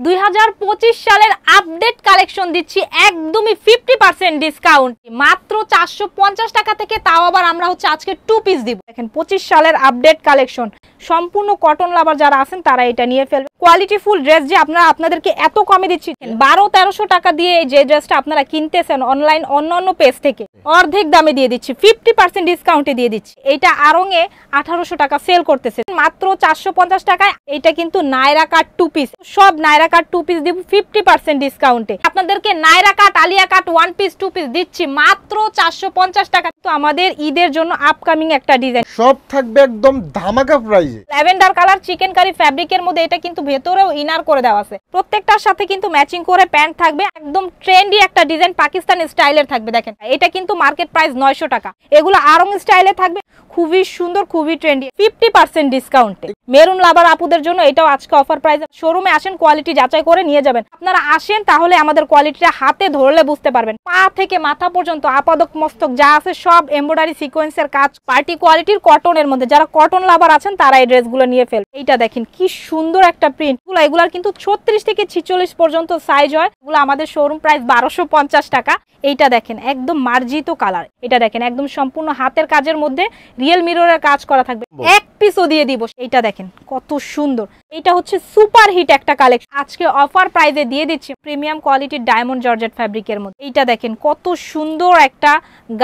2025 সালের update collection দিচ্ছি একদমই 50% ডিসকাউন্ট মাত্র 450 টাকা থেকে, তাও আবার আমরা হচ্ছে আজকে 2 পিস দিব। দেখেন 25 সালের আপডেট কালেকশন, সম্পূর্ণ কটন লাভার যারা আছেন তারা এটা নিয়ে ফেলবে। কোয়ালিটি ফুল ড্রেস যে আপনাদেরকে এত কমে দিচ্ছি, 1200-1300 টাকা দিয়ে যে ড্রেসটা আপনারা কিনতেছেন অনলাইন অন্যান্য পেজ থেকে অর্ধেক দামে দিয়ে দিচ্ছি, 50% ডিসকাউন্টে দিয়ে দিচ্ছি। এটা আরং এ 1800 টাকা সেল করতেছে মাত্র 450 টাকায়। এটা কিন্তু নায়রা কাট 2 পিস, সব নায়রা কাট 2 পিস দিব 50% ডিসকাউন্টে। আপনাদেরকে নায়রা কাট, আলিয়া কাট 1 পিস 2 পিস দিচ্ছি মাত্র 450 টাকা। তো আমাদের ঈদের জন্য আপকামিং একটা ডিজাইন, সব থাকবে একদম ধামাকা প্রাইসে। ল্যাভেন্ডার কালার চিকেন কারি ফ্যাব্রিকের মধ্যে, এটা কিন্তু ভেতরেও ইনার করে দেওয়া আছে, প্রত্যেকটার সাথে কিন্তু ম্যাচিং করে প্যান্ট থাকবে। একদম ট্রেন্ডি একটা ডিজাইন, পাকিস্তানি স্টাইলের থাকবে। দেখেন এটা কিন্তু মার্কেট প্রাইস 900 টাকা, এগুলো আরং স্টাইলে থাকবে, খুবই সুন্দর, খুবই ট্রেন্ডি, 50% ডিসকাউন্টে। মেরুন লাভার আপুদের জন্য এটাও আজকে অফার প্রাইস। শোরুমে আসেন, কোয়ালিটি যাচাই করে নিয়ে যাবেন। আপনারা আসেন তাহলে আমাদের কোয়ালিটিটা হাতে ধরলে বুঝতে পারবেন। পা থেকে মাথা পর্যন্ত আপাদক মস্তক যা আছে সব এমব্রয়ডারি সিকোয়েন্সের কাজ, পার্টি কোয়ালিটির কটনের মধ্যে। যারা কটন লাভার আছেন তারা এই ড্রেসগুলো নিয়ে ফেল। এইটা দেখেন কি সুন্দর একটা প্রিন্ট, এগুলার কিন্তু 36 থেকে 46 পর্যন্ত সাইজ হয়। এগুলো আমাদের শোরুম প্রাইস 1250 টাকা। এইটা দেখেন একদম মার্জিত কালার, এটা দেখেন একদম সম্পূর্ণ হাতের কাজের মধ্যে রিয়েল মিররের কাজ করা থাকবে, এক পিসও দিয়ে দিব। এইটা দেখেন কত সুন্দর, এটা হচ্ছে সুপার হিট একটা কালেকশন, আজকে অফার প্রাইসে দিয়ে দিচ্ছি প্রিমিয়াম কোয়ালিটির ডায়মন্ড জর্জেট ফ্যাব্রিকের মধ্যে। এইটা দেখেন কত সুন্দর একটা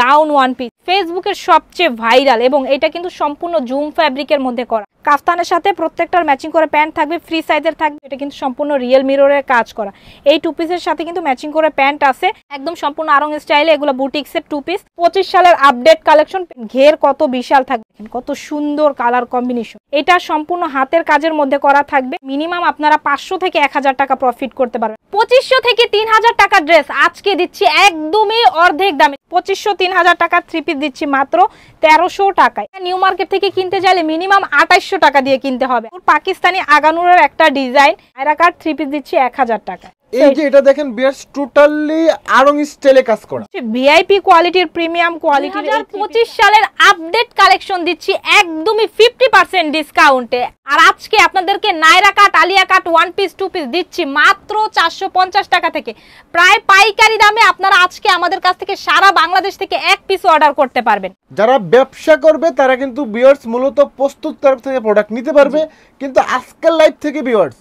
গাউন 1 পিস, ফেসবুকের সবচেয়ে ভাইরাল, এবং এটা কিন্তু সম্পূর্ণ জুম ফ্যাব্রিকের মধ্যে করা। কাফতানের সাথে প্রত্যেকটার ম্যাচিং করে প্যান্ট থাকবে, ফ্রি সাইজের থাকবে। এটা কিন্তু সম্পূর্ণ রিয়েল মিররের কাজ করা। এই 2 পিসের সাথে কিন্তু ম্যাচিং করে প্যান্ট আছে, একদম সম্পূর্ণ আরং স্টাইলে। এগুলো বুটিক্সের 2 পিস, 25 সালের আপডেট কালেকশন। ঘের কত বিশাল থাকবে, কত সুন্দর কালার কম্বিনেশন। এটা সম্পূর্ণ হাতের কাজের মধ্যে করা থাকবে। মিনিমাম আপনারা 500 থেকে 1000 টাকা প্রফিট করতে পারবেন। 2500 থেকে 3000 টাকা ড্রেস আজকে দিচ্ছি একদমই অর্ধেক দামে। 2500-3000 টাকা 3 পিস দিচ্ছি মাত্র 1300 টাকায়। নিউ মার্কেট থেকে কিনতে চাইলে মিনিমাম 2800 টাকা দিয়ে কিনতে হবে। পাকিস্তানি আগানুরের একটা ডিজাইন, নায়রা কাট 3 পিস দিচ্ছি 1000 টাকা। এই যে এটা দেখেন বিয়ার্স, টোটালি আরং স্টাইলে কাজ করা, ভিআইপি কোয়ালিটির, প্রিমিয়াম কোয়ালিটির। 2025 সালের আপডেট কালেকশন দিচ্ছি একদমই 50% ডিসকাউন্টে। আর আজকে আপনাদেরকে নায়রা কাট, আলিয়া কাট 1 পিস 2 পিস দিচ্ছি মাত্র 450 টাকা থেকে, প্রায় পাইকারি দামে। আপনারা আজকে আমাদের কাছ থেকে সারা বাংলাদেশ থেকে 1 পিস অর্ডার করতে পারবেন। যারা ব্যবসা করবে তারা কিন্তু ভিউয়ার্স মূলত প্রস্তুত তরফ থেকে প্রোডাক্ট নিতে পারবে, কিন্তু আজকের লাইভ থেকে ভিউয়ার্স,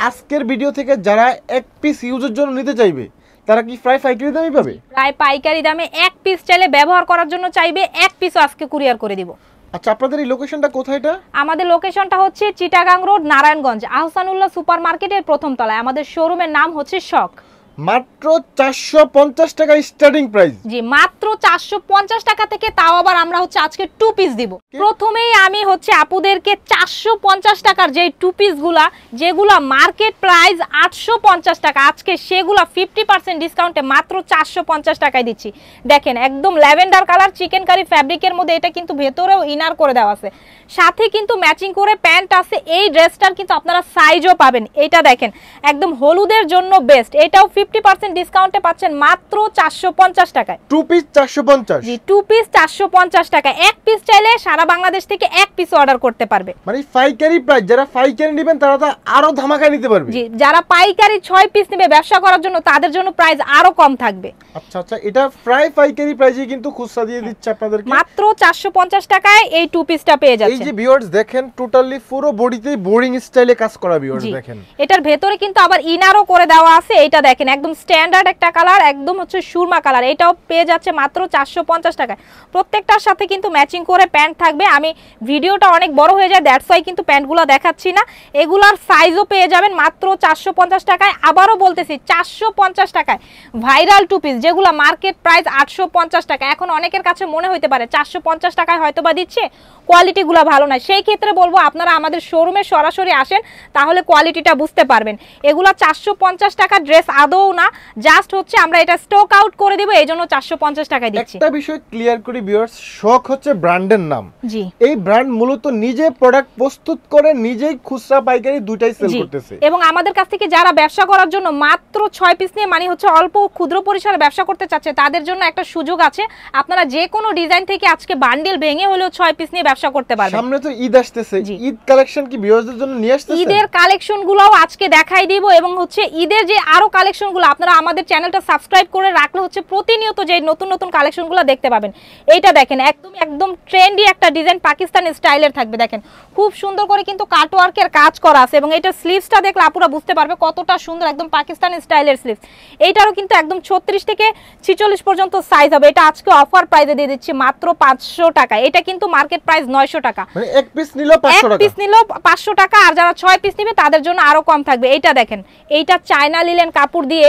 আজকের ভিডিও থেকে যারা 1 পিস ইউজের জন্য নিতে চাইবে তারা কি প্রায় পাইকারি দামে পাবে? প্রায় পাইকারি দামে 1 পিস চাইলে, ব্যবহার করার জন্য চাইবে 1 পিসও আজকে কুরিয়ার করে দিব। আচ্ছা, আপনাদের এই লোকেশনটা কোথায়? এটা আমাদের লোকেশনটা হচ্ছে চিটাগাং রোড, নারায়ণগঞ্জ, আহসানুল্লাহ সুপার মার্কেটের প্রথম তলায়। আমাদের শোরুমের নাম হচ্ছে শখ। মাত্র 450 টাকা স্টার্টিং প্রাইস। জি, মাত্র 450 টাকা থেকে, তাও আবার আমরা হচ্ছে আজকে 2 পিস দিব। প্রথমেই আমি হচ্ছে আপুদেরকে 450 টাকার যে 2 পিস গুলা, যেগুলা মার্কেট প্রাইস 850 টাকা, আজকে সেগুলা 50% ডিসকাউন্টে মাত্র 450 টাকায় দিচ্ছি। দেখেন একদম ল্যাভেন্ডার কালার চিকেন কারি ফ্যাব্রিকের মধ্যে, এটা কিন্তু ভেতরেও ইনার করে দেওয়া আছে, সাথে কিন্তু ম্যাচিং করে প্যান্ট আছে। এই ড্রেসটার কিন্তু আপনারা সাইজও পাবেন। এটা দেখেন একদম হলুদের জন্য বেস্ট, এটাও 50% ডিসকাউন্টে পাচ্ছেন মাত্র 450 টাকায়। 2 পিস 450। জি, 2 পিস 450 টাকা। 1 পিস চাইলে সারা বাংলাদেশ থেকে 1 পিস অর্ডার করতে পারবে। মানে পাইকারি প্রাইস, যারা পাইকারি নেবেন তারা তো আরো ধামাকা নিতে পারবে। জি, যারা পাইকারি 6 পিস নেবে ব্যবসা করার জন্য, তাদের জন্য প্রাইস আরো কম থাকবে। আচ্ছা আচ্ছা, এটা প্রায় পাইকারি প্রাইসে কিন্তু খুচরা দিয়ে দিচ্ছে আপনাদেরকে মাত্র 450 টাকায় এই 2 পিসটা পেয়ে যাচ্ছেন। এই যে ভিউয়ার্স দেখেন, টোটালি পুরো বডিতেই বোরিং স্টাইলে কাজ করা ভিউয়ার্স দেখেন। এটার ভেতরে কিন্তু আবার ইনারও করে দেওয়া আছে। এটা দেখেন একদম স্ট্যান্ডার্ড একটা কালার, একদম হচ্ছে সুরমা কালার। এটাও পেয়ে যাচ্ছে মাত্র 450 টাকায়। প্রত্যেকটার সাথে কিন্তু ম্যাচিং করে প্যান্ট থাকবে। আমি ভিডিওটা অনেক বড় হয়ে যায়, দ্যাটস ওয়াই কিন্তু প্যান্টগুলো দেখাচ্ছি না। এগুলার সাইজও পেয়ে যাবেন মাত্র 450 টাকায়। আবারও বলতেছি 450 টাকায় ভাইরাল 2 পিস, যেগুলো মার্কেট প্রাইস 850 টাকা। এখন অনেকের কাছে মনে হইতে পারে 450 টাকায় হয়তো বা দিচ্ছে, কোয়ালিটিগুলো ভালো না। সেই ক্ষেত্রে বলবো আপনারা আমাদের শোরুমে সরাসরি আসেন, তাহলে কোয়ালিটিটা বুঝতে পারবেন। এগুলা 450 টাকা ড্রেস আদৌ না, জাস্ট হচ্ছে আমরা এটা স্টক আউট করে দিব, এই জন্য 450 টাকায় দিচ্ছি। একটা বিষয় ক্লিয়ার করি ভিউয়ার্স, শখ হচ্ছে ব্র্যান্ডের নাম। জি, এই ব্র্যান্ড মূলত নিজে প্রোডাক্ট প্রস্তুত করে নিজেই খুচরা পাইকারি দুইটাই সেল করতেছে। এবং আমাদের কাছ থেকে যারা ব্যবসা করার জন্য মাত্র 6 পিস নিয়ে মানে হচ্ছে অল্প ক্ষুদ্র পরিসরে ব্যবসা করতে চাচ্ছে তাদের জন্য একটা সুযোগ আছে, আপনারা যে কোনো ডিজাইন থেকে আজকে বান্ডেল ভেঙে হলেও 6 পিস নিয়ে ব্যবসা করতে পারবেন। সামনে তো ঈদ আসতেছে, ঈদ কালেকশন কি ভিউয়ারদের জন্য নিয়ে আসতেছেন? ঈদের কালেকশন গুলোও আজকে দেখাই দিব, এবং হচ্ছে ঈদের যে আরো কালেকশন গুলো আপনারা আমাদের চ্যানেলটা সাবস্ক্রাইব করে রাখলে হচ্ছে প্রতিনিয়ত যে নতুন নতুন কালেকশন গুলো দেখতে পাবেন। এইটা দেখেন একদম ট্রেন্ডি একটা ডিজাইন পাকিস্তানি স্টাইলের থাকবে, দেখেন খুব সুন্দর করে কিন্তু কাটওয়ার্কের কাজ করা আছে, এবং এটা স্লিভসটা দেখলে আপুরা বুঝতে পারবে কতটা সুন্দর, একদম পাকিস্তানি স্টাইলের স্লিভস। এইটারও কিন্তু একদম 36 থেকে 46 পর্যন্ত সাইজ হবে। এটা আজকে অফার প্রাইসে দিয়ে দিচ্ছি মাত্র 500 টাকা। এটা কিন্তু মার্কেট প্রাইস 900 টাকা, মানে এক পিস নিলেও 500 টাকা, এক পিস নিলেও 500 টাকা, আর যারা 6 পিস নেবে তাদের জন্য আরো কম থাকবে। এইটা দেখেন, এইটা চায়না লিলেন কাপড় দিয়ে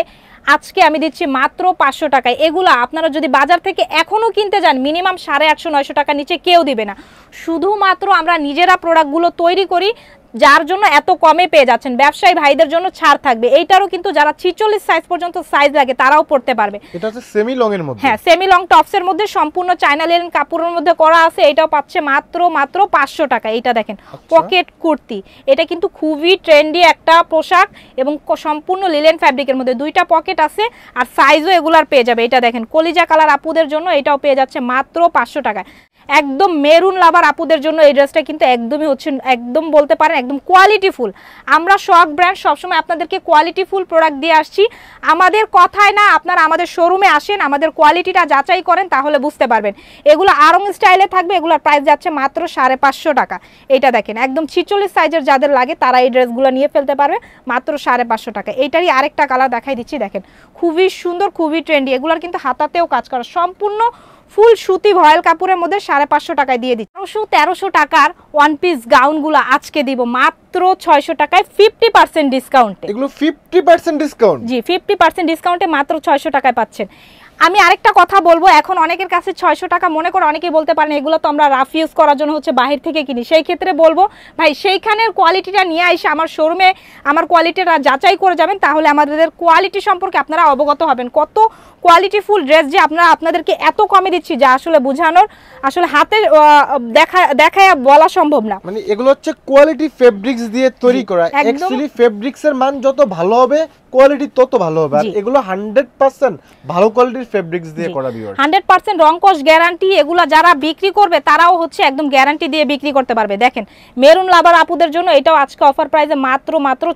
আজকে আমি দিচ্ছি মাত্র 500 টাকায়। এগুলা আপনারা যদি বাজার থেকে এখনো কিনতে যান মিনিমাম 850-900 টাকা নিচে কেউ দিবে না। শুধুমাত্র আমরা নিজেরা প্রোডাক্টগুলো তৈরি করি, যার জন্য এত কমে পেয়ে যাচ্ছেন। ব্যবসায়ী ভাইদের জন্য ছাড় থাকবে। এইটারও কিন্তু যারা 46 সাইজ পর্যন্ত সাইজ লাগে তারাও পড়তে পারবে। এটা হচ্ছে সেমি লং এর মধ্যে, হ্যাঁ সেমি লং টপস এর মধ্যে সম্পূর্ণ চায়না লিনেন কাপড়ের মধ্যে করা আছে। এটাও পাচ্ছে মাত্র 500 টাকা। এইটা দেখেন পকেট কুর্তি, এটা কিন্তু খুবই ট্রেন্ডি একটা পোশাক এবং সম্পূর্ণ লিনেন ফ্যাব্রিকের মধ্যে, দুইটা পকেট আছে আর সাইজও এগুলার পেয়ে যাবে। এটা দেখেন কলিজা কালার আপুদের জন্য এটাও পেয়ে যাচ্ছে মাত্র 500 টাকায়। একদম মেরুন লাভার আপুদের জন্য এই ড্রেসটা কিন্তু একদমই হচ্ছে একদম বলতে পারেন একদম কোয়ালিটিফুল। আমরা শখ ব্র্যান্ড সবসময় আপনাদেরকে কোয়ালিটিফুল প্রোডাক্ট দিয়ে আসছি, আমাদের কথায় না, আপনারা আমাদের শোরুমে আসেন, আমাদের কোয়ালিটিটা যাচাই করেন, তাহলে বুঝতে পারবেন। এগুলো আরং স্টাইলে থাকবে, এগুলোর প্রাইস যাচ্ছে মাত্র 550 টাকা। এটা দেখেন একদম 46 সাইজের যাদের লাগে তারা এই ড্রেসগুলো নিয়ে ফেলতে পারবে মাত্র 550 টাকা। এইটারই আরেকটা কালার দেখাই দিচ্ছি, দেখেন খুবই সুন্দর, খুবই ট্রেন্ডি। এগুলোর কিন্তু হাতাতেও কাজ করা, সম্পূর্ণ ফুল সুতি ভয়েল কাপড়ের মধ্যে 550 টাকায় দিয়ে দিচ্ছি। 1300 টাকার ওয়ান পিস গাউনগুলো আজকে দিব মাত্র 600 টাকায় 50% ডিসকাউন্টে। এগুলো 50% ডিসকাউন্ট? জি 50% ডিসকাউন্টে মাত্র 600 টাকায় পাচ্ছেন। আমি আরেকটা কথা বলবো, এখন অনেকের কাছে 600 টাকা মনে করে অনেকেই বলতে পারেন এগুলো তো আমরা রাফ ইউজ করার জন্য হচ্ছে বাহির থেকে কিনি। সেই ক্ষেত্রে বলবো ভাই সেইখানের কোয়ালিটিটা নিয়ে এসে আমার শোরুমে আমার কোয়ালিটিটা যাচাই করে যাবেন, তাহলে আমাদের কোয়ালিটি সম্পর্কে আপনারা অবগত হবেন। কত কোয়ালিটিফুল ড্রেস যে আপনাদেরকে এত কমে দিচ্ছি যা আসলে বোঝানোর আসলে হাতে দেখায় বলা সম্ভব না। মানে এগুলো হচ্ছে কোয়ালিটি ফেব্রিক্স দিয়ে তৈরি করা। অ্যাকচুয়ালি ফেব্রিক্স এর মান যত ভালো হবে কোয়ালিটি তত ভালো হবে, আর এগুলো 100% ভালো কোয়ালিটির ফেব্রিক্স দিয়ে করা। ভিউয়ার্স 100% রং কস গ্যারান্টি। এগুলা যারা বিক্রি করবে তারাও হচ্ছে একদম গ্যারান্টি দিয়ে বিক্রি করতে পারবে। দেখেন মেরুন লাভার আপুদের জন্য এটাও আজকে অফার প্রাইসে মাত্র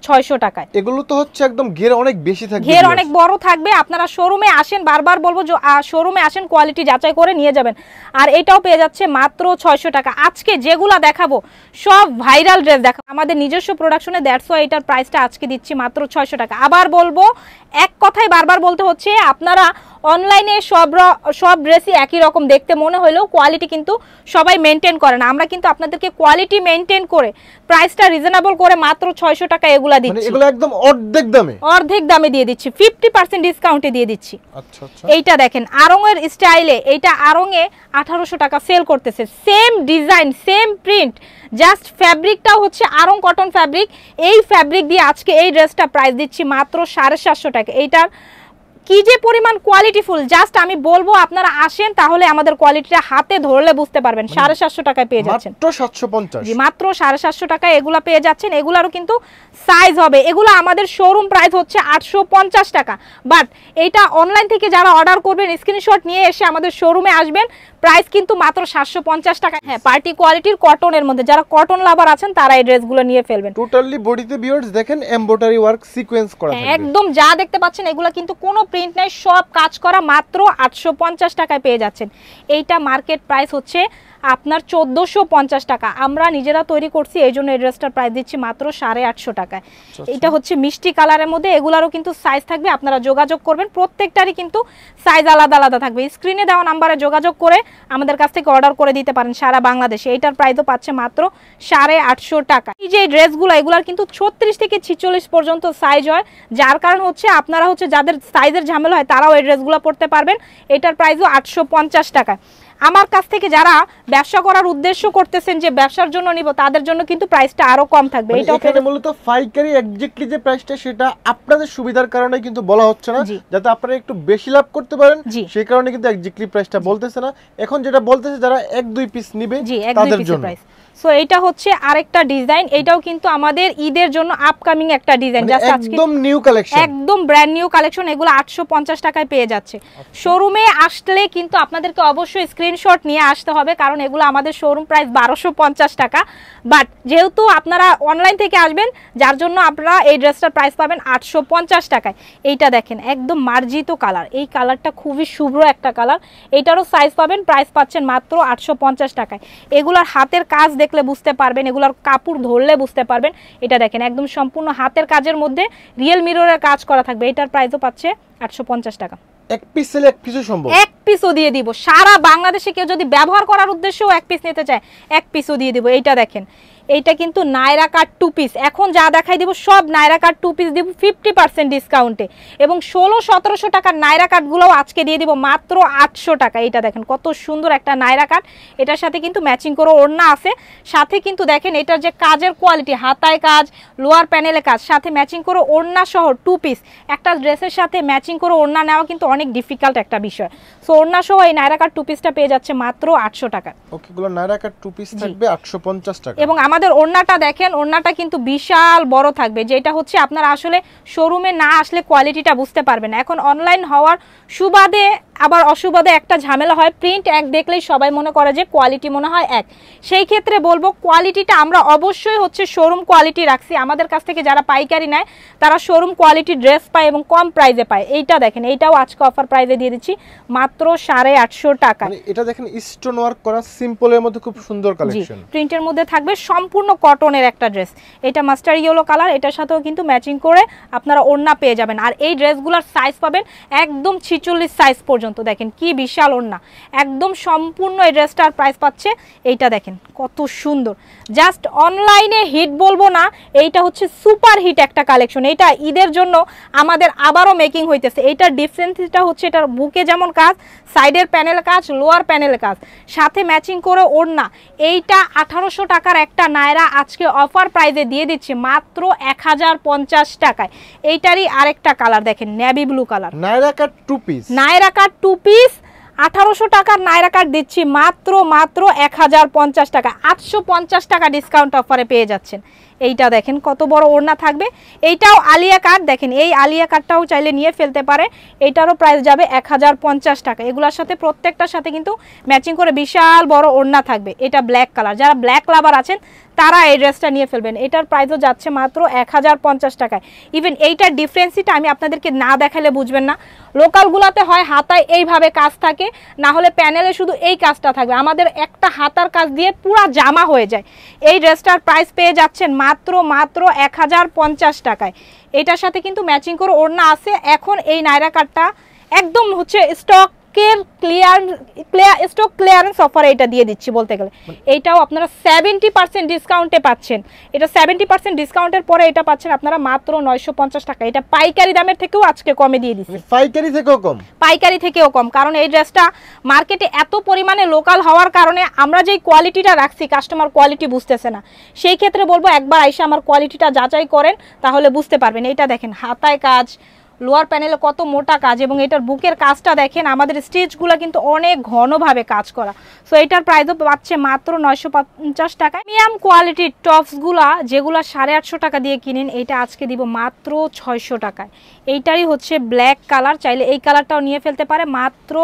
600 টাকায়। এগুলো তো হচ্ছে একদম ঘের অনেক বেশি থাকবে, ঘের অনেক বড় থাকবে। আপনারা শোরুমে আসেন, বারবার বলবো যে শোরুমে আসেন, কোয়ালিটি যাচাই করে নিয়ে যাবেন। আর এটাও পেয়ে যাচ্ছে মাত্র 600 টাকা। আজকে যেগুলা দেখাবো সব ভাইরাল ড্রেস দেখাবো আমাদের নিজস্ব প্রোডাকশনে, দ্যাটস ওয়াই এটার প্রাইসটা আজকে দিচ্ছি মাত্র 600 টাকা। আবার বলবো, এক কথাই বারবার বলতে হচ্ছে, আপনারা অনলাইনে সব ড্রেসই একই রকম দেখতে মনে হলেও কোয়ালিটি কিন্তু সবাই মেনটেন করে না। আমরা কিন্তু আপনাদেরকে কোয়ালিটি মেনটেন করে প্রাইসটা রিজনেবল করে মাত্র 600 টাকা এগুলা দিচ্ছি। মানে এগুলো একদম অর্ধেক দামে দিয়ে দিচ্ছি, 50% ডিসকাউন্টে দিয়ে দিচ্ছি। আচ্ছা আচ্ছা। এইটা দেখেন আরং এর স্টাইলে, এইটা আরং এ 1800 টাকা সেল করতেছে। Same design, same print, just ফ্যাব্রিকটাও হচ্ছে আরং কটন ফ্যাব্রিক। এই ফ্যাব্রিক দিয়ে আজকে এই ড্রেসটা প্রাইস দিচ্ছি মাত্র 750 টাকা। এইটার কি যে পরিমাণ কোয়ালিটিফুল, জাস্ট আমি বলবো আপনারা আসেন, তাহলে আমাদের কোয়ালিটিটা হাতে ধরলে বুঝতে পারবেন। 750 টাকায় পেয়ে যাচ্ছেন, মাত্র 750। জি মাত্র 750 টাকায় এগুলা পেয়ে যাচ্ছেন। এগুলারও কিন্তু সাইজ হবে, এগুলো আমাদের শোরুম প্রাইস হচ্ছে 850 টাকা, বাট এইটা অনলাইন থেকে যারা অর্ডার করবেন স্ক্রিনশট নিয়ে এসে আমাদের শোরুমে আসবেন, প্রাইস কিন্তু মাত্র 750 টাকা। হ্যাঁ পার্টি কোয়ালিটির কটনের মধ্যে যারা কটন লাভার আছেন তারা এই ড্রেসগুলো নিয়ে ফেলবেন। টোটালি বডিতে ভিউয়ার্স দেখেন এমব্রয়ডারি ওয়ার্ক সিকোয়েন্স করা থাকবে, একদম যা দেখতে পাচ্ছেন এগুলো কিন্তু কোনো প্রিন্ট নাই, সব কাজ করা। মাত্র 850 টাকায় পেয়ে যাচ্ছেন। এইটা মার্কেট প্রাইস হচ্ছে আপনার 1450 টাকা। আমরা নিজেরা তৈরি করছি, এই জন্য এই ড্রেসটার প্রাইস দিচ্ছি মাত্র 850 টাকায়। এটা হচ্ছে মিষ্টি কালারের মধ্যে, এগুলারও কিন্তু সাইজ থাকবে, আপনারা যোগাযোগ করবেন। প্রত্যেকটারই কিন্তু সাইজ আলাদা আলাদা থাকবে। স্ক্রিনে দেওয়া নাম্বারে যোগাযোগ করে আমাদের কাছ থেকে অর্ডার করে দিতে পারেন সারা বাংলাদেশে। এইটার প্রাইসও পাচ্ছে মাত্র 850 টাকা। এই যে ড্রেসগুলো এগুলার কিন্তু 36 থেকে 46 পর্যন্ত সাইজ হয়, যার কারণ হচ্ছে আপনারা হচ্ছে যাদের সাইজের ঝামেলা হয় তারাও এই ড্রেসগুলো পরতে পারবেন। এটার প্রাইসও 850 টাকা। আমার কাছ থেকে যারা ব্যবসা করার উদ্দেশ্য করতেছেন যে ব্যবসার জন্য নিব তাদের জন্য কিন্তু প্রাইসটা আরো কম থাকবে। এটা এখানে মূলত পাইকারি এক্স্যাক্টলি যে প্রাইসটা সেটা আপনাদের সুবিধার কারণে কিন্তু বলা হচ্ছে না, যাতে আপনারা একটু বেশি লাভ করতে পারেন সেই কারণে কিন্তু এক্স্যাক্টলি প্রাইসটা বলতেছে না। এখন যেটা বলতেছে যারা 1-2 পিস নিবে তাদের জন্য। সো এটা হচ্ছে আরেকটা ডিজাইন, এটাও কিন্তু আমাদের ঈদের জন্য আপকামিং একটা ডিজাইন, জাস্ট আজকে একদম নিউ কালেকশন, একদম ব্র্যান্ড নিউ কালেকশন। এগুলো 850 টাকায় পেয়ে যাচ্ছে। শোরুমে আসলে কিন্তু আপনাদেরকে অবশ্যই স্ক্রিনশট নিয়ে আসতে হবে, কারণ এগুলো আমাদের শোরুম প্রাইস 1250 টাকা, বাট যেহেতু আপনারা অনলাইন থেকে আসবেন যার জন্য আপনারা এই ড্রেসটার প্রাইস পাবেন 850 টাকায়। এইটা দেখেন একদম মার্জিত কালার, এই কালারটা খুবই শুভ্র একটা কালার, এটারও সাইজ পাবেন, প্রাইস পাচ্ছেন মাত্র 850 টাকায়। এগুলার হাতের কাজ দেখলে বুঝতে পারবেন, এগুলার কাপড় ধরলে বুঝতে পারবেন। এটা দেখেন একদম সম্পূর্ণ হাতের কাজের মধ্যে রিয়েল মিররের কাজ করা থাকবে। এটার প্রাইসও পাচ্ছে 850 টাকা। এক পিস সেলে এক পিসও সম্ভব, এক পিসও দিয়ে দিব। সারা বাংলাদেশে কেউ যদি ব্যবহার করার উদ্দেশ্যেও এক পিস নিতে চায় এক পিসও দিয়ে দিব। এইটা দেখেন, এইটা কিন্তু নায়রা কাট 2 পিস, এখন যা দেখাই দিব সব নায়রা কাট 2 পিস দিব 50% ডিসকাউন্টে, এবং 1600-1700 টাকার নায়রা কাটগুলোও আজকে দিয়ে দিব মাত্র 800 টাকা। এইটা দেখেন কত সুন্দর একটা নায়রা কাট, এটার সাথে কিন্তু ম্যাচিং করে ওড়না আছে, সাথে কিন্তু দেখেন এটার যে কাজের কোয়ালিটি, হাতায় কাজ, লোয়ার প্যানেলে কাজ, সাথে ম্যাচিং করে ওড়না সহ 2 পিস। একটা ড্রেসের সাথে ম্যাচিং করে ওড়না নেওয়া কিন্তু অনেক ডিফিকাল্ট একটা বিষয়। সো ওড়না সহ এই নায়রা কাট 2 পিসটা পেয়ে যাচ্ছে মাত্র 800 টাকা। ওকে, গুলো নায়রা কাট 2 পিস থাকবে 850 টাকা। এবং আমাদের ওড়নাটা দেখেন, ওড়নাটা কিন্তু বিশাল বড় থাকবে, যেটা হচ্ছে আপনারা আসলে শোরুমে না আসলে কোয়ালিটিটা বুঝতে পারবেন না। এখন অনলাইন হওয়ার সুবাদে আবার অসুবাদে একটা ঝামেলা হয়, প্রিন্ট এক দেখলেই সবাই মনে করে যে কোয়ালিটি মনে হয় এক। সেই ক্ষেত্রে বলবো কোয়ালিটিটা আমরা অবশ্যই হচ্ছে শোরুম কোয়ালিটি রাখছি। আমাদের কাছ থেকে যারা পাইকারি নেয় তারা শোরুম কোয়ালিটি ড্রেস পায় এবং কম প্রাইসে পায়। এইটা দেখেন, এইটাও আজকে অফার প্রাইসে দিয়ে দিচ্ছি মাত্র 850 টাকা। এটা দেখেন স্টোন ওয়ার্ক করা সিম্পলের মধ্যে খুব সুন্দর কালেকশন, প্রিন্টের মধ্যে থাকবে, সম্পূর্ণ কটনের একটা ড্রেস। এটা মাস্টার ইয়েলো কালার, এটার সাথেও কিন্তু ম্যাচিং করে আপনারা ওড়না পেয়ে যাবেন। আর এই ড্রেসগুলোর সাইজ পাবেন একদম 46 সাইজ পর্যন্ত। দেখেন কি বিশাল ওড়না, একদম সম্পূর্ণ এই ড্রেসটার প্রাইস পাচ্ছে। এইটা দেখেন কত সুন্দর, জাস্ট অনলাইনে হিট বলবো না, এইটা হচ্ছে সুপার হিট একটা কালেকশন। এইটা ঈদের জন্য আমাদের আবারও মেকিং হইতেছে। এইটার ডিফারেন্সটা হচ্ছে এটার বুকে যেমন কাজ, সাইডের প্যানেল কাজ, লোয়ার প্যানেল কাজ, সাথে ম্যাচিং করে ওড়না। এইটা 1800 টাকার একটা নায়রা আজকে অফার প্রাইসে দিয়ে দিচ্ছি মাত্র 1050 টাকায়। এইটারই আরেকটা কালার দেখেন, নেভি ব্লু কালার, নায়রা কাট 2 পিস, নায়রা কাট 2 পিস 1800 টাকার নায়রা কাট দিচ্ছি মাত্র 1050 টাকা। 850 টাকা ডিসকাউন্ট অফারে পেয়ে যাচ্ছেন। এইটা দেখেন কত বড় ওড়না থাকবে। এইটাও আলিয়া কাট, দেখেন এই আলিয়া কাটটাও চাইলে নিয়ে ফেলতে পারে। এইটারও প্রাইস যাবে 1050 টাকা। এগুলোর সাথে প্রত্যেকটার সাথে কিন্তু ম্যাচিং করে বিশাল বড় ওড়না থাকবে। এটা ব্ল্যাক কালার, যারা ব্ল্যাক লাভার আছেন তারা এই ড্রেসটা নিয়ে ফেলবেন। এটার প্রাইসও যাচ্ছে মাত্র 1050 টাকায়। ইভেন এইটার ডিফারেন্সিটা আমি আপনাদেরকে না দেখালে বুঝবেন না। লোকালগুলোতে হয় হাতায় এইভাবে কাজ থাকে, না হলে প্যানেলে শুধু এই কাজটা থাকবে, আমাদের একটা হাতার কাজ দিয়ে পুরো জামা হয়ে যায়। এই ড্রেসটার প্রাইস পেয়ে যাচ্ছেন মাত্র 1050 টাকায়। এটার সাথে কিন্তু ম্যাচিং করে ওড়না আছে। এখন এই নায়রা কাটটা একদম হচ্ছে স্টক ক্লিয়ারেন্স অফারে এটা দিয়ে দিচ্ছি বলতে গেলে। এইটাও আপনারা 70% ডিসকাউন্টে পাচ্ছেন। এটা 70% ডিসকাউন্টের পরে এটা পাচ্ছেন আপনারা মাত্র 950 টাকা। এটা পাইকারি দামের থেকেও আজকে কমে দিয়ে দিচ্ছি। পাইকারি থেকেও কম, পাইকারি থেকেও কম, কারণ এই ড্রেসটা মার্কেটে এত পরিমাণে লোকাল হওয়ার কারণে আমরা যেই কোয়ালিটিটা রাখছি কাস্টমার কোয়ালিটি বুঝতেছে না। সেই ক্ষেত্রে বলবো একবার আইসা আমার কোয়ালিটিটা যাচাই করেন, তাহলে বুঝতে পারবেন। এইটা দেখেন হাতায় কাজ, লোয়ার প্যানেলে কত মোটা কাজ, এবং এটার বুকের কাজটা দেখেন, আমাদের স্টিচগুলো কিন্তু অনেক ঘনভাবে কাজ করা। সো এটার প্রাইসও পাচ্ছে মাত্র 950 টাকা। প্রিমিয়াম কোয়ালিটির টপসগুলা যেগুলো 850 টাকা দিয়ে কিনেন, এটা আজকে দিব মাত্র 600 টাকায়। এইটারই হচ্ছে ব্ল্যাক কালার, চাইলে এই কালারটাও নিয়ে ফেলতে পারে, মাত্র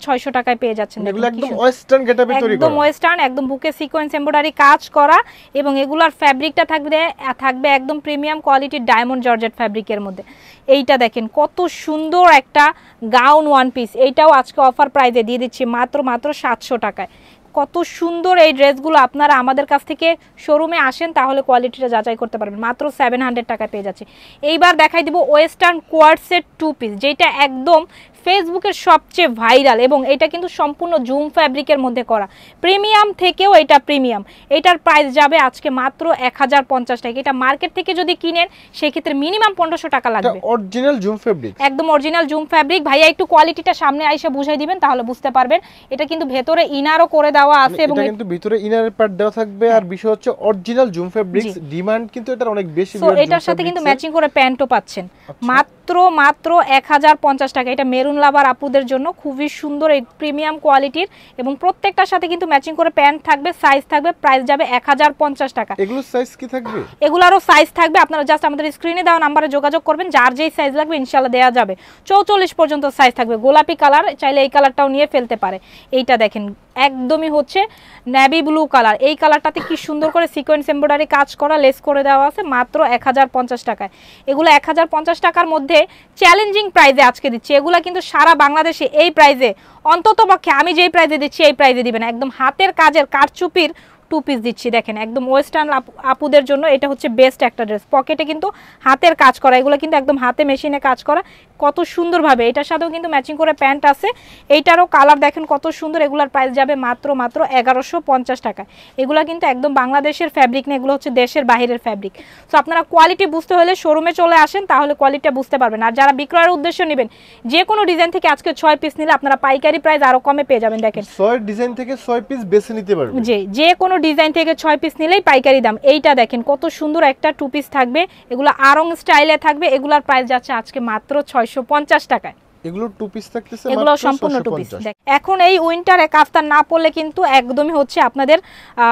600 টাকায় পেয়ে যাচ্ছেন। এগুলো একদম ওয়েস্টার্ন গেটআপে তৈরি করা, একদম ওয়েস্টার্ন, একদম বুকে সিকোয়েন্স এমব্রয়ডারি কাজ করা, এবং এগুলার ফ্যাব্রিকটা থাকবে একদম প্রিমিয়াম কোয়ালিটির ডায়মন্ড জর্জেট ফ্যাব্রিকের মধ্যে। এইটা দেখেন কত সুন্দর একটা গাউন ওয়ান পিস, এইটাও আজকে অফার প্রাইসে দিয়ে দিচ্ছি মাত্র 700 টাকায়। কত সুন্দর এই ড্রেসগুলো, আপনারা আমাদের কাছ থেকে শোরুমে আসেন তাহলে কোয়ালিটিটা যাচাই করতে পারবেন। মাত্র 700 টাকায় পেয়ে যাচ্ছে। এইবার দেখাই দিব ওয়েস্টার্ন কোয়ার্ড সেট 2 পিস, যেটা একদম ফেসবুকের সবচেয়ে ভাইরাল, এবং এটা কিন্তু সম্পূর্ণ জুম ফ্যাব্রিকের মধ্যে করা, প্রিমিয়াম থেকেও এটা প্রিমিয়াম। এটার প্রাইস যাবে আজকে মাত্র 1050 টাকা। এটা মার্কেট থেকে যদি কিনেন সেক্ষেত্রে মিনিমাম 1500 টাকা লাগবে। অরিজিনাল জুম ফ্যাব্রিক, একদম অরিজিনাল জুম ফ্যাব্রিক। ভাইয়া একটু কোয়ালিটিটা সামনে আইসা বুঝাই দিবেন, তাহলে বুঝতে পারবেন। এটা কিন্তু ভেতরে ইনারও করে দেওয়া আছে, এবং এটা কিন্তু ভিতরে ইনারের পার্ট দেওয়া থাকবে। আর বিষয় হচ্ছে অরিজিনাল জুম ফ্যাব্রিক্স, ডিমান্ড কিন্তু এটার অনেক বেশি। সো এটার সাথে কিন্তু ম্যাচিং করে প্যান্টও পাচ্ছেন মাত্র 1050 টাকা। এটা মেরুন লাভার আপুদের জন্য খুবই সুন্দর এই প্রিমিয়াম কোয়ালিটির, এবং প্রত্যেকটার সাথে কিন্তু ম্যাচিং করে প্যান্ট থাকবে, সাইজ থাকবে, প্রাইস যাবে 1050 টাকা। এগুলোর সাইজ কি থাকবে? এগুলারও সাইজ থাকবে, আপনারা জাস্ট আমাদের স্ক্রিনে দেওয়া নাম্বারে যোগাযোগ করবেন, যার যেই সাইজ লাগবে ইনশাআল্লাহ দেওয়া যাবে। 44 পর্যন্ত সাইজ থাকবে। গোলাপি কালার, চাইলে এই কালারটাও নিয়ে ফেলতে পারে। এইটা দেখেন একদমই হচ্ছে নেভি ব্লু কালার, এই কালারটাতে কি সুন্দর করে সিকোয়েন্স এমব্রয়ডারি কাজ করা, লেস করে দেওয়া আছে, মাত্র 1050 টাকায়। এগুলো 1050 টাকার মধ্যে চ্যালেঞ্জিং প্রাইসে আজকে দিচ্ছি। এগুলা কিন্তু সারা বাংলাদেশে এই প্রাইসে, অন্তত পক্ষে আমি যেই প্রাইসে দিচ্ছি এই প্রাইসে দিবেন। একদম হাতের কাজের কারচুপির 2 পিস দিচ্ছি। দেখেন একদম ওয়েস্টার্ন আপুদের জন্য এটা হচ্ছে বেস্ট একটা ড্রেস। পকেটে কিন্তু হাতের কাজ করা, এগুলো কিন্তু একদম হাতে মেশিনে কাজ করা, কত সুন্দরভাবে। এটার সাথেও কিন্তু ম্যাচিং করে প্যান্ট আছে। এইটারও কালার দেখেন কত সুন্দর। এগুলার প্রাইস যাবে মাত্র 1150 টাকা। এগুলা কিন্তু একদম বাংলাদেশের ফ্যাব্রিক না, এগুলো হচ্ছে দেশের বাইরের ফ্যাব্রিক। সো আপনারা কোয়ালিটি বুঝতে হলে শোরুমে চলে আসেন, তাহলে কোয়ালিটিটা বুঝতে পারবেন। আর যারা বিক্রয়ের উদ্দেশ্য নেবেন, যে কোনো ডিজাইন থেকে আজকে 6 পিস নিলে আপনারা পাইকারি প্রাইস আরো কমে পেয়ে যাবেন। দেখেন 6 ডিজাইন থেকে 6 পিস বেছে নিতে পারবেন। জি, যে কোনো ডিজাইন থেকে 6 পিস নিলেই পাইকারি দাম। এইটা দেখেন কত সুন্দর একটা 2 পিস থাকবে, এগুলো আরং স্টাইলে থাকবে। এগুলার প্রাইস যাচ্ছে আজকে মাত্র 650 টাকায়। এগুলো 2 পিস থাকতেছে, এগুলো সম্পূর্ণ 2 পিস। এখন এই উইন্টারে কাফতান না পরলে কিন্তু একদমই হচ্ছে আপনাদের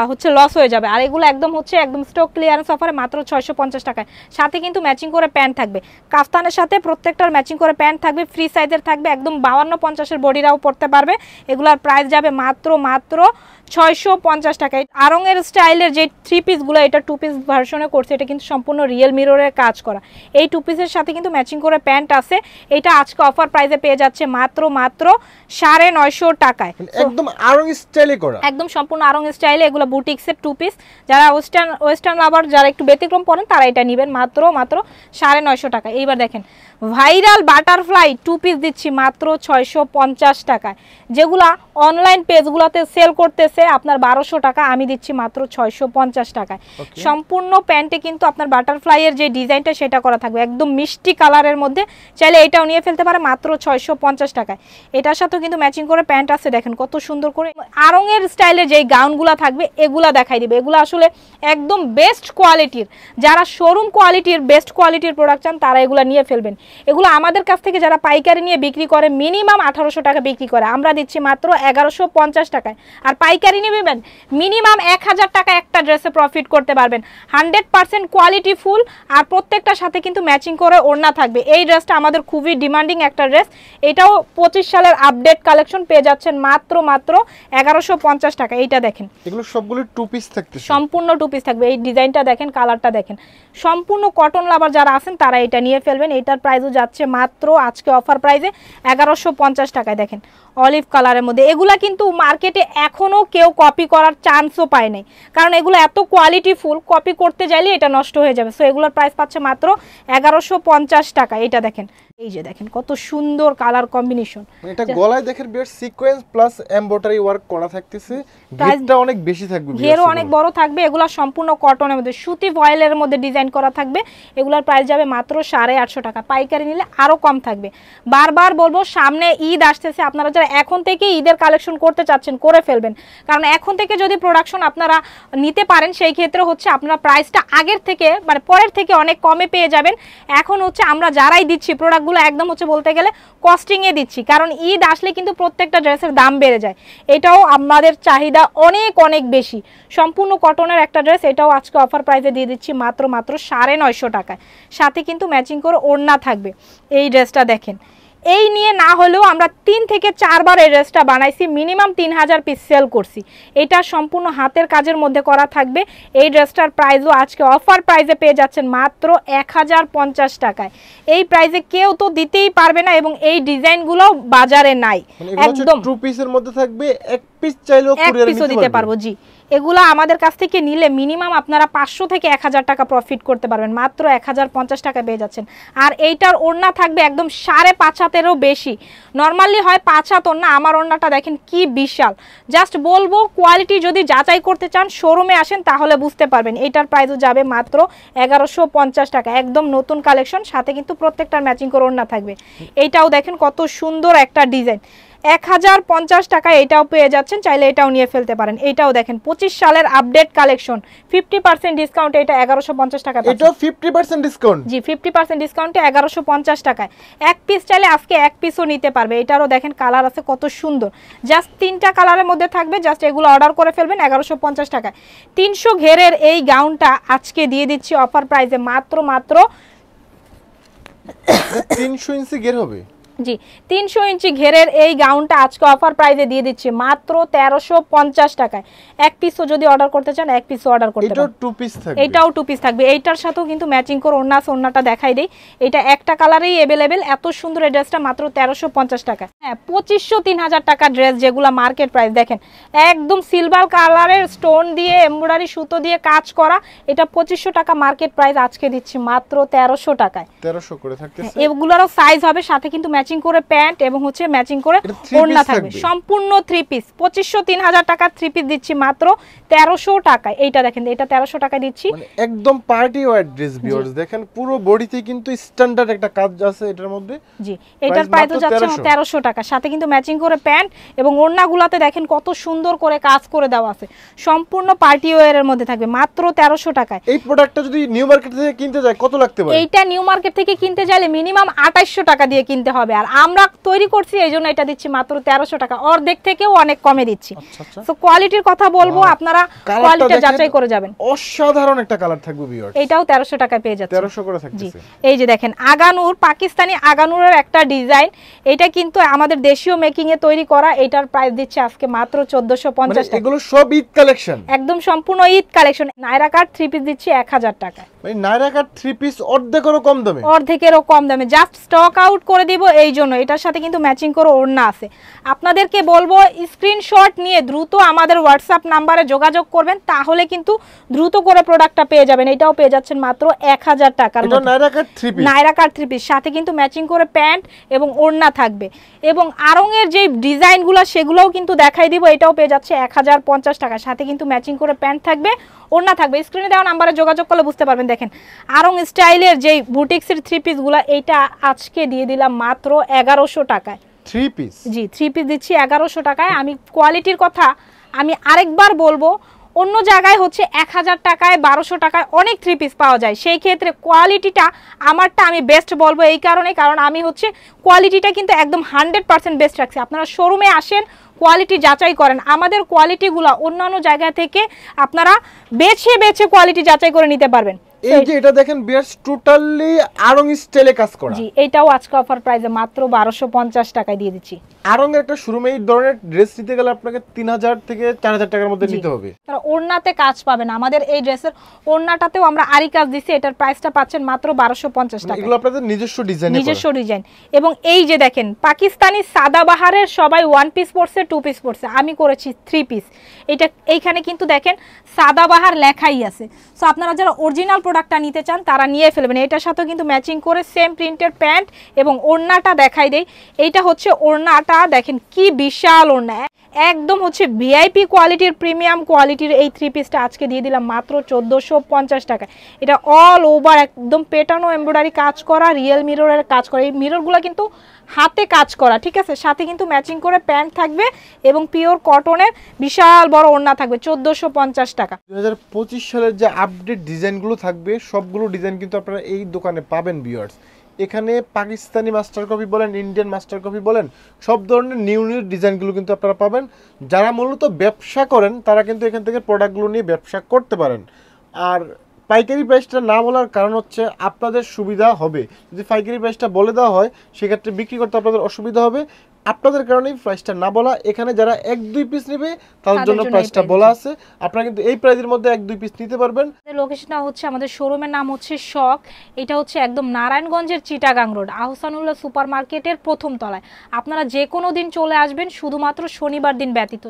হচ্ছে লস হয়ে যাবে। আর এগুলো একদম হচ্ছে একদম স্টক ক্লিয়ারেন্স অফারে মাত্র 650 টাকায়। সাথে কিন্তু ম্যাচিং করে প্যান্ট থাকবে, কাফতানের সাথে প্রত্যেকটার ম্যাচিং করে প্যান্ট থাকবে, ফ্রি সাইজের থাকবে, একদম 52-50 এর বডিরাও পড়তে পারবে। এগুলার প্রাইস যাবে মাত্র 650 টাকায়। আরঙের স্টাইলের যে 3 পিসগুলো, এটা 2 পিস ভার্সনে করছে, এটা কিন্তু সম্পূর্ণ রিয়েল মিররের কাজ করা। এই 2 পিসের সাথে কিন্তু ম্যাচিং করে প্যান্ট আছে। এটা আজকে অফার প্রাইসে পেয়ে যাচ্ছে মাত্র 950 টাকায়। একদম আরং স্টাইলে করা, একদম সম্পূর্ণ আরং স্টাইলে। এগুলো বুটিক্সের 2 পিস। যারা ওয়েস্টার্ন লাভার, যারা একটু ব্যতিক্রম পরেন, তারা এটা নেবেন মাত্র 950 টাকা। এইবার দেখেন ভাইরাল বাটারফ্লাই 2 পিস দিচ্ছি মাত্র 650 টাকায়। যেগুলা অনলাইন পেজগুলোতে সেল করতেছে আপনার 1200 টাকা, আমি দিচ্ছি মাত্র 650 টাকায়। সম্পূর্ণ প্যান্টে কিন্তু আপনার বাটারফ্লাইয়ের যে ডিজাইনটা সেটা করা থাকবে, একদম মিষ্টি কালারের মধ্যে। চাইলে এটাও নিয়ে ফেলতে পারে মাত্র 650 টাকায়। এটার সাথেও কিন্তু ম্যাচিং করে প্যান্ট আছে, দেখেন কত সুন্দর করে। আরঙের স্টাইলে যেই গাউনগুলো থাকবে এগুলা দেখাই দিবে। এগুলো আসলে একদম বেস্ট কোয়ালিটির, যারা শোরুম কোয়ালিটির বেস্ট কোয়ালিটির প্রোডাক্ট চান তারা এগুলো নিয়ে ফেলবেন। এগুলো আমাদের কাছ থেকে যারা পাইকারি নিয়ে বিক্রি করে মিনিমাম 1800 টাকা বিক্রি করে, আমরা দিচ্ছি মাত্র 1150 টাকায়। আর পাইকারি নেবেন মিনিমাম 1000 টাকা একটা ড্রেসে প্রফিট করতে পারবেন। 100% কোয়ালিটি ফুল, আর প্রত্যেকটার সাথে কিন্তু ম্যাচিং করে ওড়না থাকবে। এই ড্রেসটা আমাদের খুবই ডিমান্ডিং একটা ড্রেস। এটাও 25 সালের আপডেট কালেকশন পেয়ে যাচ্ছেন মাত্র 1150 টাকা। এইটা দেখেন এগুলো সবগুলো 2 পিস থাকতেছে, সম্পূর্ণ 2 পিস থাকবে। এই ডিজাইনটা দেখেন, কালারটা দেখেন, সম্পূর্ণ কটন লাভার যারা আছেন তারা এটা নিয়ে ফেলবেন। এটার প্রাইসও যাচ্ছে মাত্র আজকে অফার প্রাইসে 1150 টাকায়। দেখেন অলিভ কালারের মধ্যে। এগুলা কিন্তু মার্কেটে এখনো কেউ কপি করার চান্সও পায় নাই, কারণ এগুলো এত কোয়ালিটি ফুল, কপি করতে চাইলে এটা নষ্ট হয়ে যাবে। সো এগুলোর প্রাইস পাচ্ছে মাত্র 1150 টাকা। এটা দেখেন, এই যে দেখেন কত সুন্দর কালার কম্বিনেশন। এটা গলায় দেখেন বিয়ার সিকোয়েন্স প্লাস এমব্রয়ডারি ওয়ার্ক করা থাকতেছে। ঘেরটা অনেক বেশি থাকবে, ঘেরও অনেক বড় থাকবে। এগুলা সম্পূর্ণ কটনের মধ্যে, সুতি ভয়েলের মধ্যে ডিজাইন করা থাকবে। এগুলার প্রাইস যাবে মাত্র 850 টাকা। পাইকারি নিলে আরো কম থাকবে। বারবার বলবো, সামনে ঈদ আসতেছে, আপনারা যারা এখন থেকে ঈদের কালেকশন করতে চাচ্ছেন করে ফেলবেন, কারণ এখন থেকে যদি প্রোডাকশন আপনারা নিতে পারেন সেই ক্ষেত্রে হচ্ছে আপনারা প্রাইসটা আগের থেকে মানে পরের থেকে অনেক কমে পেয়ে যাবেন। এখন হচ্ছে আমরা যারাই দিচ্ছি প্রোডাক্ট একদম হচ্ছে বলতে গেলে কস্টিং এ দিচ্ছি, কারণ ঈদ আসলে কিন্তু প্রত্যেকটা ড্রেসের দাম বেড়ে যায়। এটাও আমাদের চাহিদা অনেক অনেক বেশি। সম্পূর্ণ কটনের একটা ড্রেস, এটাও আজকে অফার প্রাইসে দিয়ে দিচ্ছি মাত্র 950 টাকায়। সাথে কিন্তু ম্যাচিং করে ওড়না থাকবে। এই ড্রেসটা দেখেন, এই নিয়ে না হলেও আমরা 3 থেকে 4 বার এই ড্রেসটা বানাইছি, মিনিমাম 3000 পিস সেল করছি। এটা সম্পূর্ণ হাতের কাজের মধ্যে করা থাকবে। এই ড্রেসটার প্রাইসও আজকে অফার প্রাইসে পেয়ে যাচ্ছেন মাত্র 1050 টাকায়। এই প্রাইসে কেউ তো দিতেই পারবে না, এবং এই ডিজাইনগুলো বাজারে নাই। একদম 2 পিসের মধ্যে থাকবে, এক পিস চাইলেও এক কুরিয়ারে পিসও দিতে পারবো। জি, এগুলা আমাদের কাছ থেকে নিলে মিনিমাম আপনারা 500 থেকে 1000 টাকা প্রফিট করতে পারবেন, মাত্র 1050 টাকা পেয়ে যাচ্ছেন। আর এইটার ওড়না থাকবে একদম 5.5 হাতেরও বেশি। নরমালি হয় 5 হাত ওড়না, আমার ওড়নাটা দেখেন কি বিশাল। জাস্ট বলবো কোয়ালিটি যদি যাচাই করতে চান শোরুমে আসেন তাহলে বুঝতে পারবেন। এইটার প্রাইসও যাবে মাত্র 1150 টাকা, একদম নতুন কালেকশন, সাথে কিন্তু প্রত্যেকটার ম্যাচিং করে ওড়না থাকবে। এইটাও দেখেন কত সুন্দর একটা ডিজাইন, 1050 টাকা এটাও পেয়ে যাচ্ছেন, চাইলে এটাও নিয়ে ফেলতে পারেন। এটাও দেখেন 25 সালের আপডেট কালেকশন, 50% ডিসকাউন্ট, এটা 1150 টাকা। এটাও 50% ডিসকাউন্ট? জি, 50% ডিসকাউন্টে 1150 টাকায় এক পিস চাইলে আজকে এক পিসও নিতে পারবে। এটারও দেখেন কালার আছে কত সুন্দর, জাস্ট 3টা কালারের মধ্যে থাকবে। জাস্ট এগুলো অর্ডার করে ফেলবেন 1150 টাকায়। 300 ঘেরের এই গাউনটা আজকে দিয়ে দিচ্ছি অফার প্রাইসে মাত্র 300 ইঞ্চি ঘের হবে। জি, 300 ইঞ্চি ঘেরের এই গাউনটা আজকে অফার প্রাইসে দিয়ে দিচ্ছি মাত্র 1350 টাকায়। এক পিসও যদি অর্ডার করতে চান এক পিসও অর্ডার করতে পারেন। এটাও 2 পিস থাকবে? এটাও 2 পিস থাকবে। এইটার সাথেও কিন্তু ম্যাচিং করে ওড়নাটা দেখাই দেই। এটা একটা কালারেই अवेलेबल। এত সুন্দর এই ড্রেসটা মাত্র 1350 টাকা। হ্যাঁ, 2500 3000 টাকা ড্রেস যেগুলা মার্কেট প্রাইস দেখেন একদম সিলভার কালারের স্টোন দিয়ে এমব্রয়ডারি সুতো দিয়ে কাজ করা, এটা 2500 টাকা মার্কেট প্রাইস, আজকে দিচ্ছি মাত্র 1300 টাকায়। 1300 করে থাকতেছে। এগুলোরও সাইজ হবে, সাথে কিন্তু ম্যাচিং করে প্যান্ট এবং হচ্ছে ম্যাচিং করে ওড়না থাকবে, সম্পূর্ণ 3 পিস। 2500 3000 টাকা 3 পিস দিচ্ছি মাত্র 1300 টাকায়। এইটা দেখেন, এটা 1300 টাকা দিচ্ছি, মানে একদম পার্টি ওয়্যার ড্রেস। ভিউয়ার্স দেখেন পুরো বডিতে কিন্তু স্ট্যান্ডার্ড একটা কাজ আছে এটার মধ্যে। জি, এটার প্রাইস যাচ্ছে 1300 টাকা, সাথে কিন্তু ম্যাচিং করে প্যান্ট এবং ওড়নাগুলোতে দেখেন কত সুন্দর করে কাজ করে দেওয়া আছে, সম্পূর্ণ পার্টি ওয়্যারের মধ্যে থাকবে মাত্র 1300 টাকায়। এই প্রোডাক্টটা যদি নিউ মার্কেট থেকে কিনতে যায় কত লাগতে পারে? এইটা নিউ মার্কেট থেকে কিনতে চাইলে মিনিমাম 2800 টাকা দিয়ে কিনতে হবে, আর আমরা তৈরি করছি এইজন্য এটা দিচ্ছি মাত্র 1300 টাকা, অর্ধেক থেকেও অনেক কমে দিচ্ছি। সো কোয়ালিটির কথা বলবো, আপনারা কোয়ালিটি যাচাই করে যাবেন। অসাধারণ একটা কালার থাকবে ভিউয়ার্স। এটাও 1300 টাকায় পেয়ে যাচ্ছে। 1300 করে থাকতেছে। এই যে দেখেন আগানুর, পাকিস্তানি আগানুরের একটা ডিজাইন, এটা কিন্তু আমাদের দেশীয় মেকিং এ তৈরি করা। এটার প্রাইস দিচ্ছে আজকে মাত্র 1450 টাকা। এগুলো সব ঈদ কালেকশন, একদম সম্পূর্ণ ঈদ কালেকশন। নাইরা কাট 3 পিস দিচ্ছি 1000 টাকা। মানে নাইরা কাট 3 পিস অর্ধেকেরও কম দামে, অর্ধেকেরও কম দামে, জাস্ট স্টক আউট করে দিব এই জন্য। এটার সাথে কিন্তু ম্যাচিং করে ওড়না আছে। আপনাদেরকে বলবো স্ক্রিনশট নিয়ে দ্রুত আমাদের হোয়াটসঅ্যাপ নাম্বারে যোগাযোগ করবেন, তাহলে কিন্তু দ্রুত করে প্রোডাক্টটা পেয়ে যাবেন। এটাও পেয়ে যাচ্ছেন মাত্র 1000 টাকার মধ্যে। এটা নাইরা কাট 3 পিস, নাইরা কাট 3 পিস, সাথে কিন্তু ম্যাচিং করে প্যান্ট এবং ওড়না থাকবে। এবং আরঙের যে ডিজাইনগুলো সেগুলোও কিন্তু দেখাই দিব। এটাও পেয়ে যাচ্ছে 1050 টাকা, সাথে কিন্তু ম্যাচিং করে প্যান্ট থাকবে, ওড়না থাকবে। স্ক্রিনে দেওয়া নাম্বারে যোগাযোগ করলে বুঝতে পারবেন। দেখেন আরং স্টাইলের যে বুটিক্সের 3 পিসগুলো, এইটা আজকে দিয়ে দিলাম মাত্র 1100 টাকায়। 3 পিস? জি, 3 পিস দিচ্ছি 1100 টাকায়। আমি কোয়ালিটির কথা আমি আরেকবার বলবো, অন্য জায়গায় হচ্ছে 1000 টাকায় 1200 টাকায় অনেক 3 পিস পাওয়া যায়, সেই ক্ষেত্রে কোয়ালিটিটা আমারটা আমি বেস্ট বলবো এই কারণে, কারণ আমি হচ্ছে কোয়ালিটিটা কিন্তু একদম 100% বেস্ট রাখছি। আপনারা শোরুমে আসেন, কোয়ালিটি যাচাই করেন। আমাদের কোয়ালিটিগুলো অন্যান্য জায়গা থেকে আপনারা বেছে বেছে কোয়ালিটি যাচাই করে নিতে পারবেন। এই যে এটা দেখেন বিয়ার্স টোটালি আরং স্টাইলে কাজ করা। জি, এটাও আজকে অফার প্রাইসে মাত্র 1250 টাকায় দিয়ে দিচ্ছি। আরং এর একটা শোরুমে এই ধরনের ড্রেস নিতে গেলে আপনাকে 3000 থেকে 4000 টাকার মধ্যে নিতে হবে। তারা ওড়নাতে কাজ পাবেন। আমাদের এই ড্রেসের ওড়নাটাতেও আমরা আরি কাজ দিছি, এটার প্রাইসটা পাচ্ছেন মাত্র 1250 টাকা। এগুলো আপনাদের নিজস্ব ডিজাইন, নিজস্ব ডিজাইন। এবং এই যে দেখেন পাকিস্তানি সাদাবাহারের সবাই 1 পিস পড়ছে, 2 পিস পড়ছে, আমি করেছি 3 পিস। এটা এইখানে কিন্তু দেখেন সাদাবাহার লেখাই আছে। সো আপনারা যারা অরিজিনাল প্রোডাক্টটা নিতে চান তারা নিয়ে ফেলবেন। এটার সাথেও কিন্তু ম্যাচিং করে সেম প্রিন্টের প্যান্ট এবং ওড়নাটা দেখাই দেই। এইটা হচ্ছে ওড়নাটা, দেখেন কি বিশাল ওড়না, একদম হচ্ছে ভিআইপি কোয়ালিটির, প্রিমিয়াম কোয়ালিটির এই 3 পিসটা আজকে দিয়ে দিলাম মাত্র 1450 টাকা। এটা অল ওভার একদম পেটানো এমব্রয়ডারি কাজ করা, রিয়েল মিররের কাজ করা। এই মিররগুলো কিন্তু হাতে কাজ করা, ঠিক আছে। সাথে কিন্তু ম্যাচিং করে প্যান্ট থাকবে এবং পিওর কটনের বিশাল বড় ওড়না থাকবে, 1450 টাকা। 2025 সালের যে আপডেট ডিজাইনগুলো থাকবে সবগুলো ডিজাইন কিন্তু আপনারা এই দোকানে পাবেন ভিউয়ার্স। এখানে পাকিস্তানি মাস্টার কপি বলেন, ইন্ডিয়ান মাস্টার কপি বলেন, সব ধরনের নিউ নিউ ডিজাইনগুলো কিন্তু আপনারা পাবেন। যারা মূলত ব্যবসা করেন তারা কিন্তু এখান থেকে প্রোডাক্টগুলো নিয়ে ব্যবসা করতে পারেন। আর পাইকারি প্রাইসটা না বলার কারণ হচ্ছে আপনাদের সুবিধা হবে, যদি পাইকারি প্রাইসটা বলে দেওয়া হয় সেক্ষেত্রে বিক্রি করতে আপনাদের অসুবিধা হবে। আপনাদের কারণেই প্রাইসটা না বলা। এখানে যারা 1-2 পিস নেবে তাদের জন্য প্রাইসটা বলা আছে। আপনারা কিন্তু এই প্রাইসের মধ্যে 1-2 পিস নিতে পারবেন। লোকেশনটা হচ্ছে আমাদের শোরুমের নাম হচ্ছে শখ। এটা হচ্ছে একদম নারায়ণগঞ্জের চিটাগাং রোড, আহসানুল্লাহ সুপার মার্কেটের প্রথম তলায়। আপনারা যে কোনো দিন চলে আসবেন, শুধুমাত্র শনিবার দিন ব্যতীত।